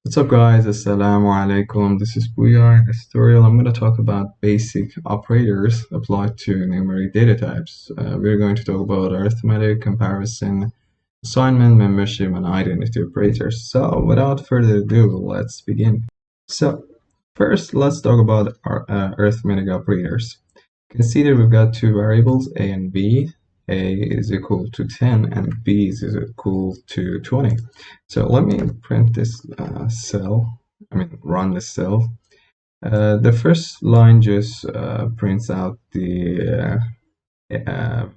What's up guys, Assalamu alaikum. This is Booyah. In this tutorial I'm going to talk about basic operators applied to numeric data types. We're going to talk about arithmetic, comparison, assignment, membership, and identity operators. So without further ado, let's begin. So first let's talk about our arithmetic operators. You can see that we've got two variables, a and b. A is equal to 10 and b is equal to 20. So let me print this run this cell. The first line just prints out the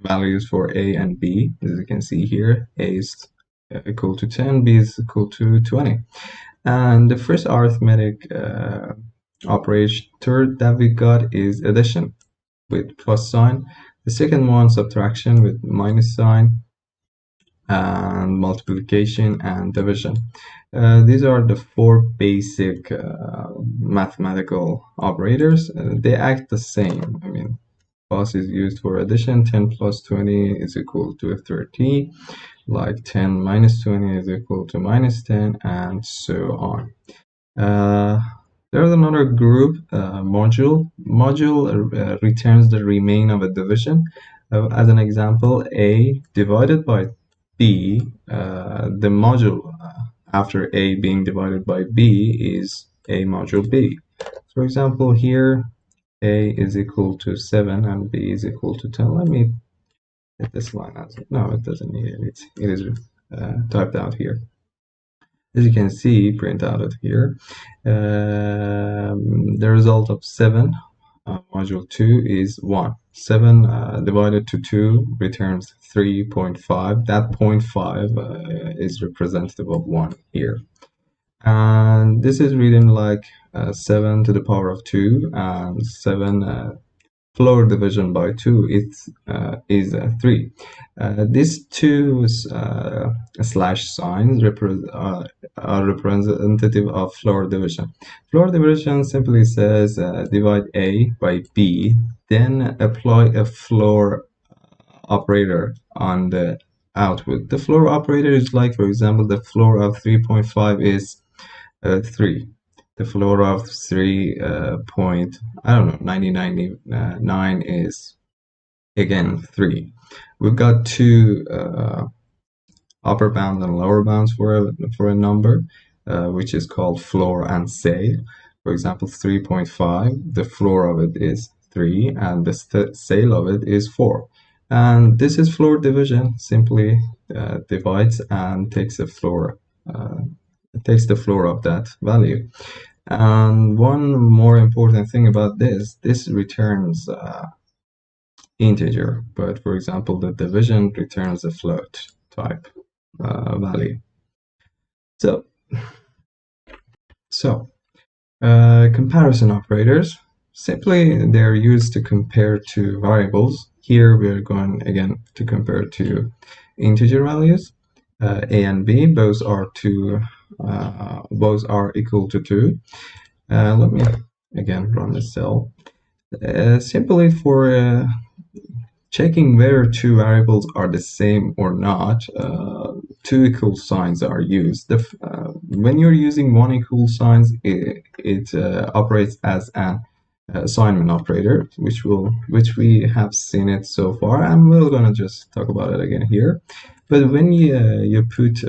values for a and b. As you can see here, a is equal to 10, b is equal to 20. And the first arithmetic operator that we got is addition with plus sign. The second one, subtraction with minus sign, and multiplication and division. These are the four basic mathematical operators. They act the same. Plus is used for addition. 10 plus 20 is equal to 30. Like 10 minus 20 is equal to minus 10, and so on. There's another group, module. Module returns the remain of a division. As an example, a divided by b, the module after a being divided by b is a module b. For example, here a is equal to 7 and b is equal to 10. Let me get this line out. No, it doesn't need it. It is typed out here. As you can see, print out it here. The result of 7 module 2 is 1. 7 divided to 2 returns 3.5. That 0.5 is representative of 1 here. And this is written like 7 to the power of 2, and 7 floor division by 2 is 3. These two slash signs are representative of floor division. Floor division simply says divide a by b, then apply a floor operator on the output. The floor operator is like, for example, the floor of 3.5 is 3. The floor of 99 is again 3. We've got two upper bounds and lower bounds for a number, which is called floor and sale. For example, 3.5, the floor of it is 3 and the sale of it is 4. And this is floor division. Simply divides and takes the floor of that value. And one more important thing about this returns integer, but for example the division returns a float type value. So comparison operators, simply they're used to compare two variables. Here we're going again to compare two integer values, a and b. Both are equal to 2. Let me again run the cell. Simply for checking whether two variables are the same or not, two equal signs are used. When you're using one equal signs, it operates as an assignment operator, which we have seen it so far, and we're gonna just talk about it again here. But when you put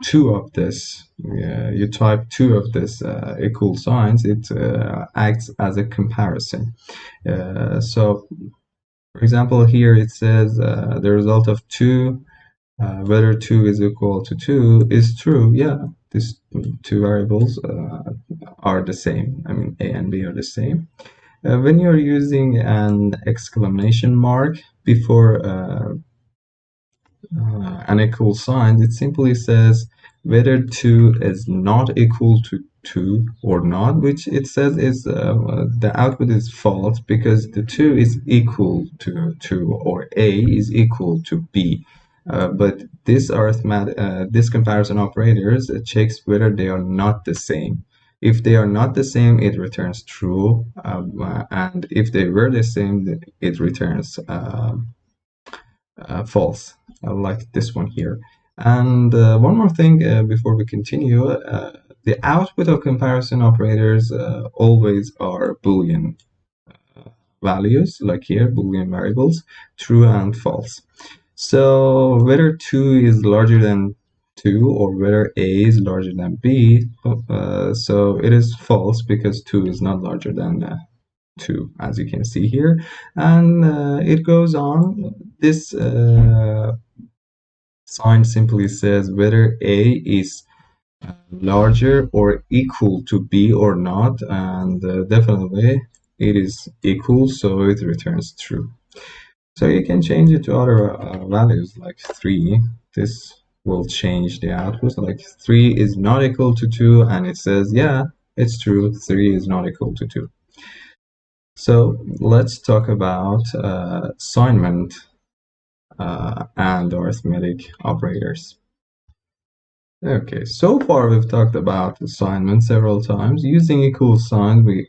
two of this, you type two of this equal signs, it acts as a comparison. So for example, here it says the result of 2, whether 2 is equal to 2 is true. Yeah, these two variables are the same. A and b are the same. When you're using an exclamation mark before an equal sign, it simply says whether 2 is not equal to 2 or not, which it says is the output is false because the 2 is equal to 2 or a is equal to b. But this comparison operators checks whether they are not the same. If they are not the same, it returns true, and if they were the same, it returns false, like this one here. And one more thing before we continue, the output of comparison operators always are Boolean values, like here, Boolean variables, true and false. So whether 2 is larger than 2 or whether A is larger than B, so it is false because 2 is not larger than 2, as you can see here. And it goes on. This sign simply says whether A is larger or equal to B or not, and definitely it is equal, so it returns true. So you can change it to other values like 3. This will change the output. Like 3 is not equal to 2, and it says, yeah, it's true, 3 is not equal to 2. So let's talk about assignment and arithmetic operators. Okay, so far we've talked about assignment several times. Using equal sign, we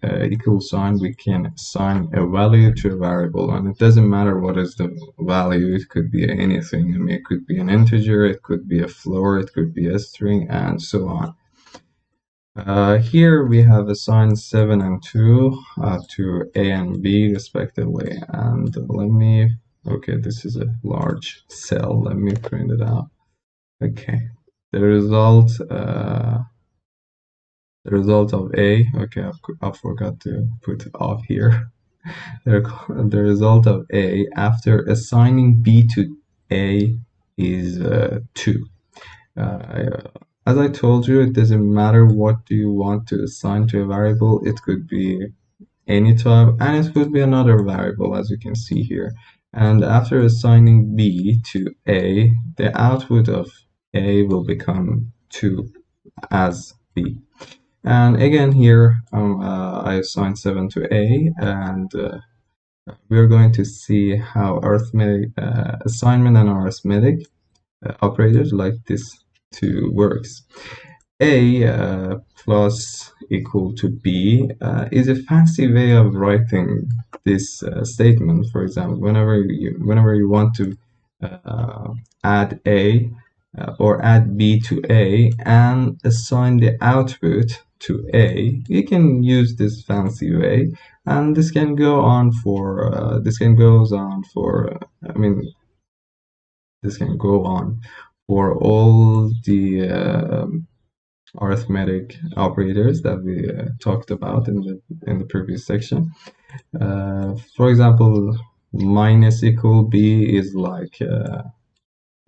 can assign a value to a variable, and it doesn't matter what is the value. It could be anything. I mean, it could be an integer, it could be a floor, it could be a string, and so on. Here we have assigned 7 and 2 to A and B respectively, and let me. Okay, this is a large cell. Let me print it out. Okay. The result of A, okay, I forgot to put off here. The result of A after assigning B to A is 2. As I told you, it doesn't matter what do you want to assign to a variable. It could be any type, and it could be another variable, as you can see here. And after assigning B to A, the output of A will become 2 as B. And again here, I assigned 7 to A, and we're going to see how arithmetic assignment and arithmetic operators like this 2 works. A plus equal to B is a fancy way of writing this statement. For example, whenever you want to add A or add B to A and assign the output to A, you can use this fancy way, and this can go on for this can go on for all the arithmetic operators that we talked about in the previous section. For example, minus equal B is like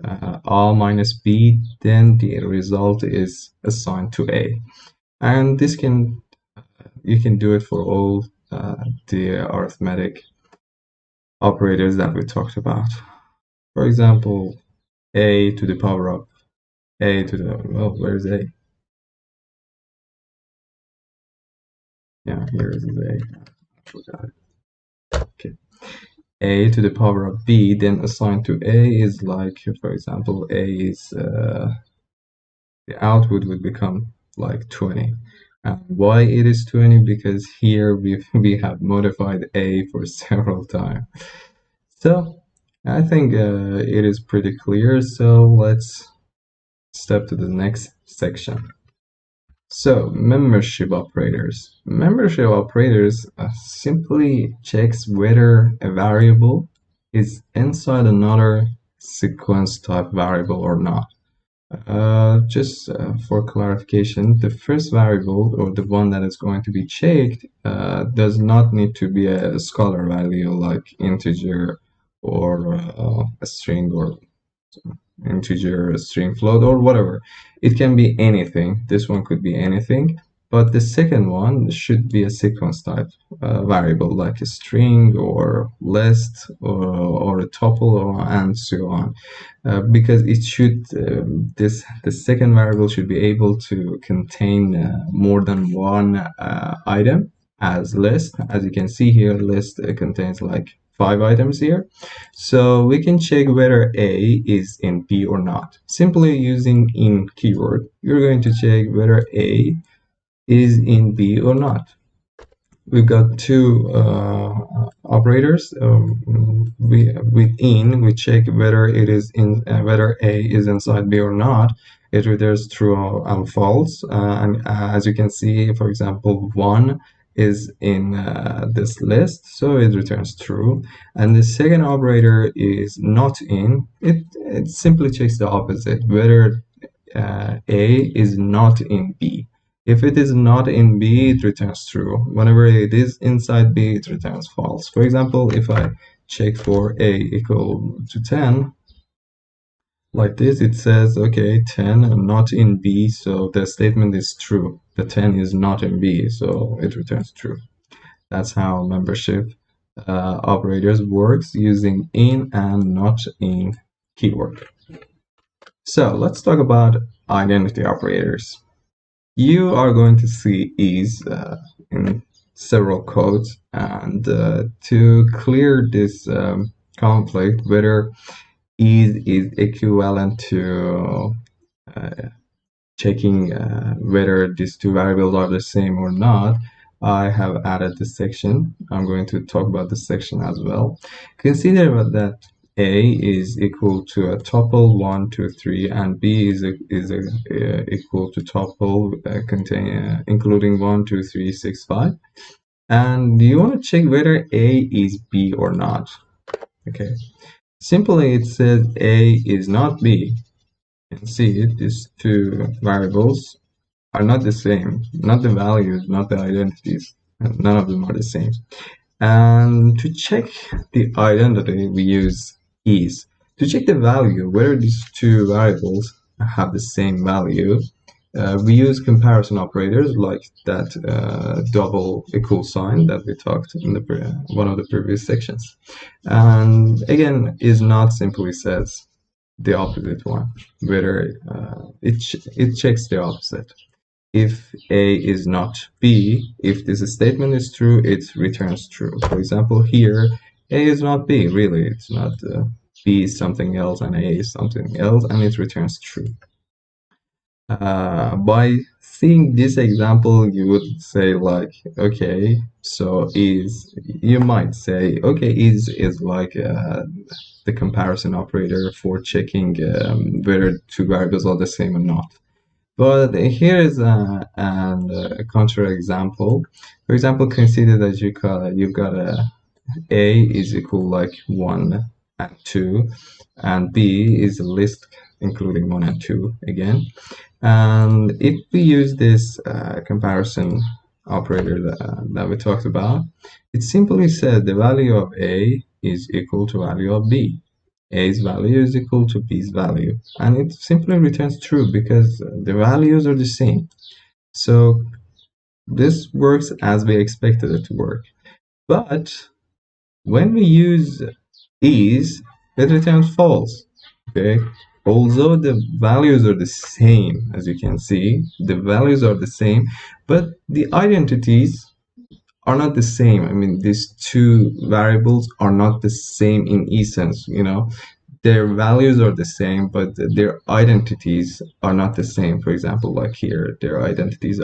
A minus B, then the result is assigned to A, and this you can do it for all the arithmetic operators that we talked about. For example, A to the power of A to the, well, where's A? Yeah, here is A. I forgot it. Okay. A to the power of B then assigned to A is like, for example, A is the output would become like 20. And why it is 20? Because here we have modified A for several times. So I think it is pretty clear. So let's step to the next section. So membership operators. Membership operators simply checks whether a variable is inside another sequence type variable or not. Just for clarification, the first variable, or the one that is going to be checked, does not need to be a scalar value like integer or a string, or integer, a string float, or whatever. It can be anything. This one could be anything, but the second one should be a sequence type variable like a string or list or a tuple, and so on, because it should the second variable should be able to contain more than one item as list. As you can see here, list contains like 5 items here. So we can check whether A is in B or not. Simply using in keyword, you're going to check whether A is in B or not. We've got 2 operators. With in, we check whether it is in whether A is inside B or not, it returns true and false. And as you can see, for example, 1 is in this list, so it returns true. And the second operator is not in. It simply checks the opposite, whether A is not in B. If it is not in B, it returns true. Whenever it is inside B, it returns false. For example, if I check for A equal to 10, like this, it says, okay, 10 not in B, so the statement is true. The 10 is not in B, so it returns true. That's how membership operators works using in and not in keyword. So let's talk about identity operators. You are going to see is in several codes, and to clear this conflict, whether is equivalent to checking whether these two variables are the same or not, I have added this section. I'm going to talk about this section as well. Consider that A is equal to a tuple 1, 2, 3, and B is equal to tuple including 1, 2, 3, 6, 5. And you want to check whether A is B or not. Okay. Simply, it says A is not B. You can see these two variables are not the same, not the values, not the identities. None of them are the same. And to check the identity, we use is. To check the value, whether these two variables have the same value, we use comparison operators like that double equal sign that we talked in one of the previous sections. And again, is not simply says the opposite one, whether it checks the opposite. If A is not B, if this statement is true, it returns true. For example, here, A is not B, really, it's not. B is something else and A is something else, and it returns true. By seeing this example, you would say like, okay, so you might say, okay, is like the comparison operator for checking whether two variables are the same or not. But here is a contra example. For example, consider that you've got A is equal like 1 and 2, and B is a list including 1 and 2 again. And if we use this comparison operator that we talked about, it simply said the value of A is equal to value of B. A's value is equal to B's value, and it simply returns true because the values are the same. So this works as we expected it to work. But when we use is, it returns false. Okay, although the values are the same, as you can see, the values are the same, but the identities are not the same. I mean, these two variables are not the same in essence, you know. Their values are the same, but their identities are not the same. For example, like here, their identities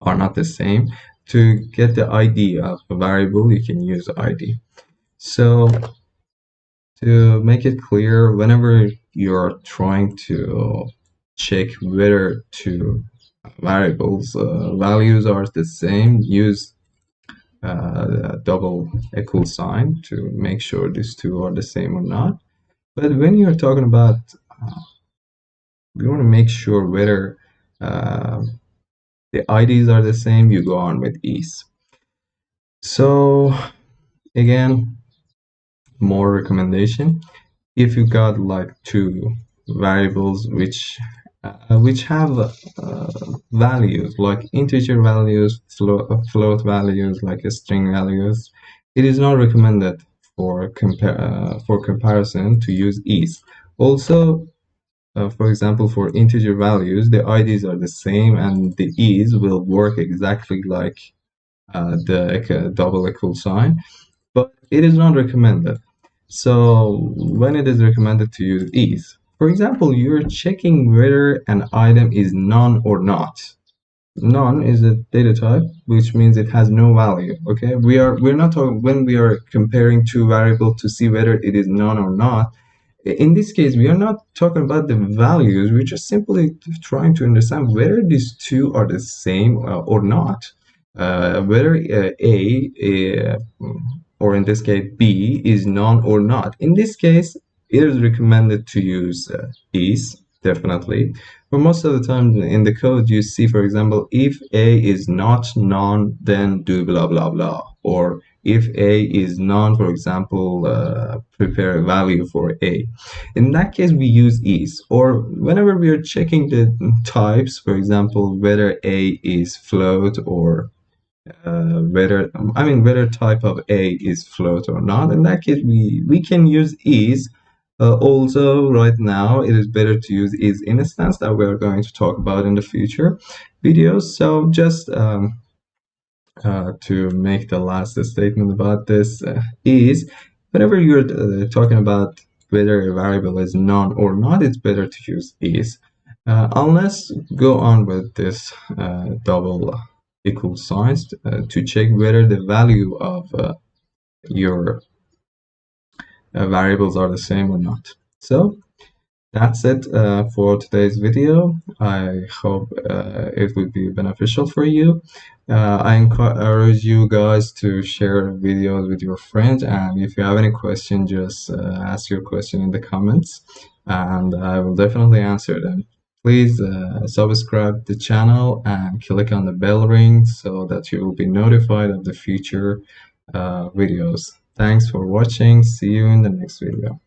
are not the same. To get the ID of a variable, you can use ID. So to make it clear, whenever you're trying to check whether two variables values are the same, use a double equal sign to make sure these two are the same or not. But when you're talking about, you want to make sure whether the IDs are the same, you go on with is. So again, more recommendation. If you got like two variables which have values like integer values, float values, like string values, it is not recommended for comparison to use is. Also, for example, for integer values, the IDs are the same and the is will work exactly like the double equal sign, but it is not recommended. So when it is recommended to use is, for example, you're checking whether an item is none or not. None is a data type, which means it has no value. Okay, we're not talking when we are comparing two variables to see whether it is none or not. in this case, we are not talking about the values. We're just simply trying to understand whether these two are the same or not. Whether or in this case, B is none or not. In this case, it is recommended to use is, definitely. But most of the time in the code, you see, for example, if A is not none, then do blah, blah, blah. Or if A is none, for example, prepare a value for A. In that case, we use is. Or whenever we are checking the types, for example, whether A is float or whether type of A is float or not. In that case, we can use is. Also, right now, it is better to use is instance that we're going to talk about in the future videos. So just to make the last statement about this is whenever you're talking about whether a variable is none or not, it's better to use is. Unless go on with this double equal signs to check whether the value of your variables are the same or not. So that's it for today's video. I hope it would be beneficial for you. I encourage you guys to share videos with your friends, and if you have any question, just ask your question in the comments and I will definitely answer them. Please subscribe the channel and click on the bell ring so that you will be notified of the future videos. Thanks for watching. See you in the next video.